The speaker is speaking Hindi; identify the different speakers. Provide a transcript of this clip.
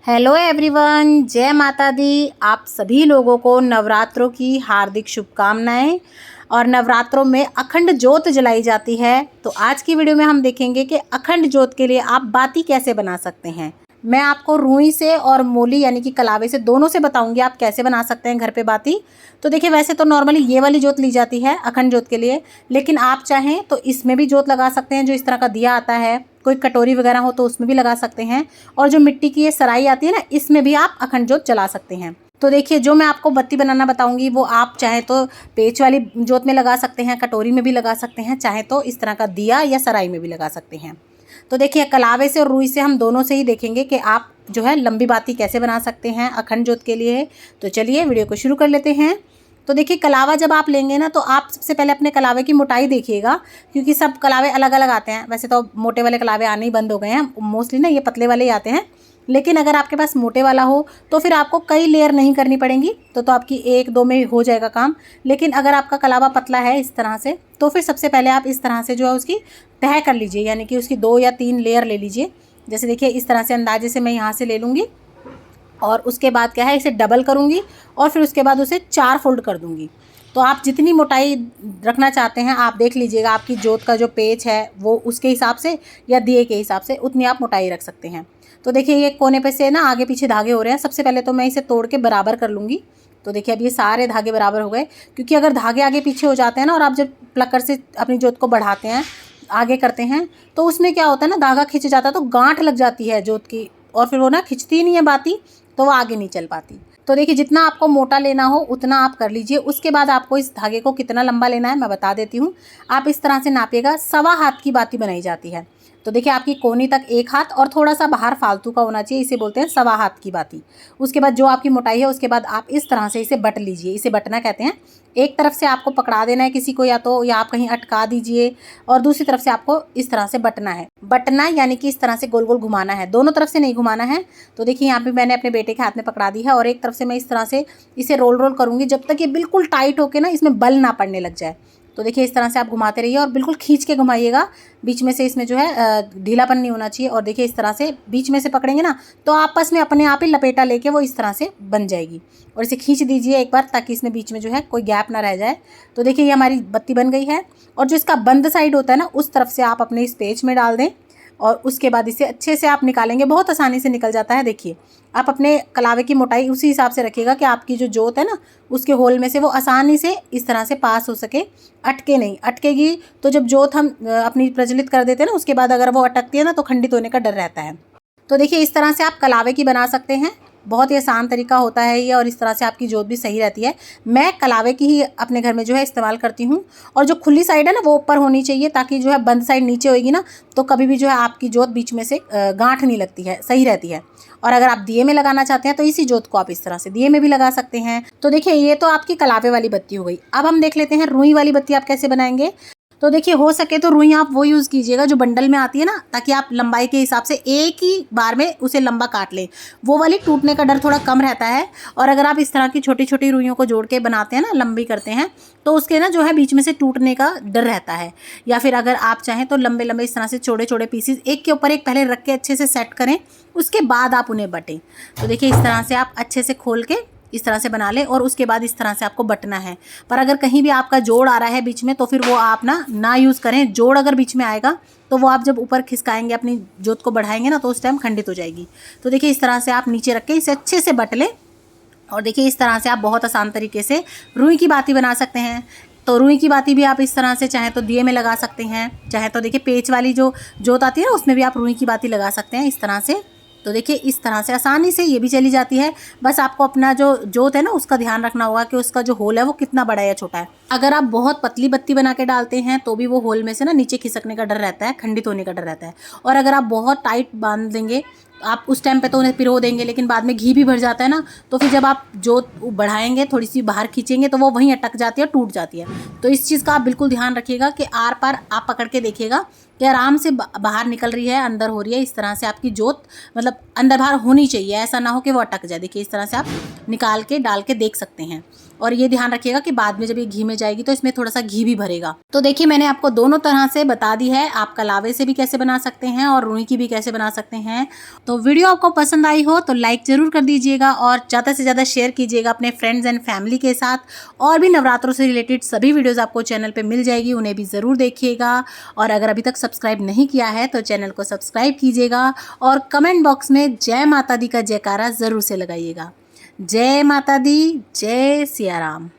Speaker 1: हेलो एवरीवन, जय माता दी। आप सभी लोगों को नवरात्रों की हार्दिक शुभकामनाएं। और नवरात्रों में अखंड ज्योत जलाई जाती है। तो आज की वीडियो में हम देखेंगे कि अखंड ज्योत के लिए आप बाती कैसे बना सकते हैं। मैं आपको रुई से और मोली यानी कि कलावे से दोनों से बताऊंगी आप कैसे बना सकते हैं घर पे बाती। तो देखिए, वैसे तो नॉर्मली ये वाली ज्योत ली जाती है अखंड ज्योत के लिए, लेकिन आप चाहें तो इसमें भी ज्योत लगा सकते हैं। जो इस तरह का दिया आता है, कोई कटोरी वगैरह हो तो उसमें भी लगा सकते हैं। और जो मिट्टी की ये सराई आती है ना, इसमें भी आप अखंड ज्योत जला सकते हैं। तो देखिए, जो मैं आपको बत्ती बनाना बताऊंगी वो आप चाहे तो पेच वाली ज्योत में लगा सकते हैं, कटोरी में भी लगा सकते हैं, चाहे तो इस तरह का दिया या सराई में भी लगा सकते हैं। तो देखिए, कलावे से और रुई से हम दोनों से ही देखेंगे कि आप जो है लंबी बाती कैसे बना सकते हैं अखंड ज्योत के लिए। तो चलिए वीडियो को शुरू कर लेते हैं। तो देखिए, कलावा जब आप लेंगे ना, तो आप सबसे पहले अपने कलावे की मोटाई देखिएगा, क्योंकि सब कलावे अलग अलग आते हैं। वैसे तो मोटे वाले कलावे आने ही बंद हो गए हैं, मोस्टली ना ये पतले वाले ही आते हैं। लेकिन अगर आपके पास मोटे वाला हो तो फिर आपको कई लेयर नहीं करनी पड़ेंगी, तो आपकी एक दो में हो जाएगा काम। लेकिन अगर आपका कलावा पतला है इस तरह से, तो फिर सबसे पहले आप इस तरह से जो है उसकी तह कर लीजिए, यानी कि उसकी 2 या 3 लेयर ले लीजिए। जैसे देखिए, इस तरह से अंदाजे से मैं यहाँ से ले लूँगी और उसके बाद क्या है, इसे डबल करूँगी और फिर उसके बाद उसे 4 फोल्ड कर दूँगी। तो आप जितनी मोटाई रखना चाहते हैं आप देख लीजिएगा, आपकी ज्योत का जो पेच है वो उसके हिसाब से या दिए के हिसाब से उतनी आप मोटाई रख सकते हैं। तो देखिए, ये कोने पे से ना आगे पीछे धागे हो रहे हैं। सबसे पहले तो मैं इसे तोड़ के बराबर कर लूँगी। तो देखिए, अब ये सारे धागे बराबर हो गए, क्योंकि अगर धागे आगे पीछे हो जाते हैं ना, और आप जब प्लकर से अपनी ज्योत को बढ़ाते हैं, आगे करते हैं, तो उसमें क्या होता है ना, धागा खिंच जाता है तो गांठ लग जाती है ज्योत की, और फिर वो ना खिंचती नहीं है बाती, तो वो आगे नहीं चल पाती। तो देखिए, जितना आपको मोटा लेना हो उतना आप कर लीजिए। उसके बाद आपको इस धागे को कितना लंबा लेना है मैं बता देती हूँ। आप इस तरह से नापिएगा। 1.25 हाथ की बाती बनाई जाती है। तो देखिए, आपकी कोनी तक 1 हाथ और थोड़ा सा बाहर फालतू का होना चाहिए, इसे बोलते हैं 1.25 हाथ की बाती। उसके बाद जो आपकी मोटाई है, उसके बाद आप इस तरह से इसे बट लीजिए। इसे बटना कहते हैं। एक तरफ से आपको पकड़ा देना है किसी को, या आप कहीं अटका दीजिए, और दूसरी तरफ से आपको इस तरह से बटना है। बटना यानी कि इस तरह से गोल गोल घुमाना है, दोनों तरफ से नहीं घुमाना है। तो देखिए, यहाँ पे मैंने अपने बेटे के हाथ में पकड़ा दी है, और एक तरफ से मैं इस तरह से इसे रोल रोल करूँगी जब तक ये बिल्कुल टाइट होके ना इसमें बल ना पड़ने लग जाए। तो देखिए, इस तरह से आप घुमाते रहिए और बिल्कुल खींच के घुमाइएगा। बीच में से इसमें जो है ढीलापन नहीं होना चाहिए। और देखिए, इस तरह से बीच में से पकड़ेंगे ना, तो आपस में अपने आप ही लपेटा लेके वो इस तरह से बन जाएगी। और इसे खींच दीजिए एक बार, ताकि इसमें बीच में जो है कोई गैप ना रह जाए। तो देखिए, ये हमारी बत्ती बन गई है। और जो इसका बंद साइड होता है ना, उस तरफ से आप अपने इस पेच में डाल दें, और उसके बाद इसे अच्छे से आप निकालेंगे। बहुत आसानी से निकल जाता है। देखिए, आप अपने कलावे की मोटाई उसी हिसाब से रखिएगा कि आपकी जो ज्योत है ना, उसके होल में से वो आसानी से इस तरह से पास हो सके, अटके नहीं। अटकेगी तो जब ज्योत हम अपनी प्रज्वलित कर देते हैं ना, उसके बाद अगर वो अटकती है ना, तो खंडित होने का डर रहता है। तो देखिए, इस तरह से आप कलावे की बना सकते हैं। बहुत ही आसान तरीका होता है ये, और इस तरह से आपकी ज्योत भी सही रहती है। मैं कलावे की ही अपने घर में जो है इस्तेमाल करती हूँ। और जो खुली साइड है ना, वो ऊपर होनी चाहिए, ताकि जो है बंद साइड नीचे होगी ना, तो कभी भी जो है आपकी ज्योत बीच में से गांठ नहीं लगती है, सही रहती है। और अगर आप दिए में लगाना चाहते हैं तो इसी ज्योत को आप इस तरह से दिए में भी लगा सकते हैं। तो देखिए, ये तो आपकी कलावे वाली बत्ती हो गई। अब हम देख लेते हैं रुई वाली बत्ती आप कैसे बनाएंगे। तो देखिए, हो सके तो रुई आप वो यूज़ कीजिएगा जो बंडल में आती है ना, ताकि आप लंबाई के हिसाब से एक ही बार में उसे लंबा काट लें। वो वाली टूटने का डर थोड़ा कम रहता है। और अगर आप इस तरह की छोटी छोटी रुइयों को जोड़ के बनाते हैं ना, लंबी करते हैं, तो उसके ना जो है बीच में से टूटने का डर रहता है। या फिर अगर आप चाहें तो लंबे लंबे इस तरह से छोटे छोटे पीसीज एक के ऊपर एक पहले रख के अच्छे से सेट करें, उसके बाद आप उन्हें बटें। तो देखिए, इस तरह से आप अच्छे से खोल के इस तरह से बना लें, और उसके बाद इस तरह से आपको बटना है। पर अगर कहीं भी आपका जोड़ आ रहा है बीच में, तो फिर वो आप ना यूज़ करें। जोड़ अगर बीच में आएगा तो वो आप जब ऊपर खिसकाएंगे, अपनी ज्योत को बढ़ाएंगे ना, तो उस टाइम खंडित हो जाएगी। तो देखिए, इस तरह से आप नीचे रख के इसे अच्छे से बट लें। और देखिए, इस तरह से आप बहुत आसान तरीके से रुई की बाती बना सकते हैं। तो रुई की बाती भी आप इस तरह से चाहे तो दिए में लगा सकते हैं, चाहे तो देखिए पेच वाली जो ज्योत आती है ना, उसमें भी आप रुई की बाती लगा सकते हैं इस तरह से। तो देखिए, इस तरह से आसानी से ये भी चली जाती है। बस आपको अपना जो ज्योत है ना, उसका ध्यान रखना होगा कि उसका जो होल है वो कितना बड़ा या छोटा है। अगर आप बहुत पतली बत्ती बना के डालते हैं तो भी वो होल में से ना नीचे खिसकने का डर रहता है, खंडित होने का डर रहता है। और अगर आप बहुत टाइट बांध देंगे, आप उस टाइम पे तो उन्हें पिरो देंगे, लेकिन बाद में घी भी भर जाता है ना, तो फिर जब आप ज्योत बढ़ाएंगे, थोड़ी सी बाहर खींचेंगे, तो वो वहीं अटक जाती है, टूट जाती है। तो इस चीज़ का आप बिल्कुल ध्यान रखिएगा कि आर पार आप पकड़ के देखिएगा कि आराम से बाहर निकल रही है, अंदर हो रही है। इस तरह से आपकी ज्योत मतलब अंदर बाहर होनी चाहिए, ऐसा ना हो कि वो अटक जाए। देखिए, इस तरह से आप निकाल के डाल के देख सकते हैं। और ये ध्यान रखिएगा कि बाद में जब ये घी में जाएगी तो इसमें थोड़ा सा घी भी भरेगा। तो देखिए मैंने आपको दोनों तरह से बता दी है, आप कलावे से भी कैसे बना सकते हैं और रुई की भी कैसे बना सकते हैं। तो वीडियो आपको पसंद आई हो तो लाइक ज़रूर कर दीजिएगा और ज़्यादा से ज़्यादा शेयर कीजिएगा अपने फ्रेंड्स एंड फैमिली के साथ। और भी नवरात्रों से रिलेटेड सभी वीडियोज़ आपको चैनल पर मिल जाएगी, उन्हें भी ज़रूर देखिएगा। और अगर अभी तक सब्सक्राइब नहीं किया है तो चैनल को सब्सक्राइब कीजिएगा और कमेंट बॉक्स में जय माता दी का जयकारा ज़रूर से लगाइएगा। जय माता दी, जय सिया राम।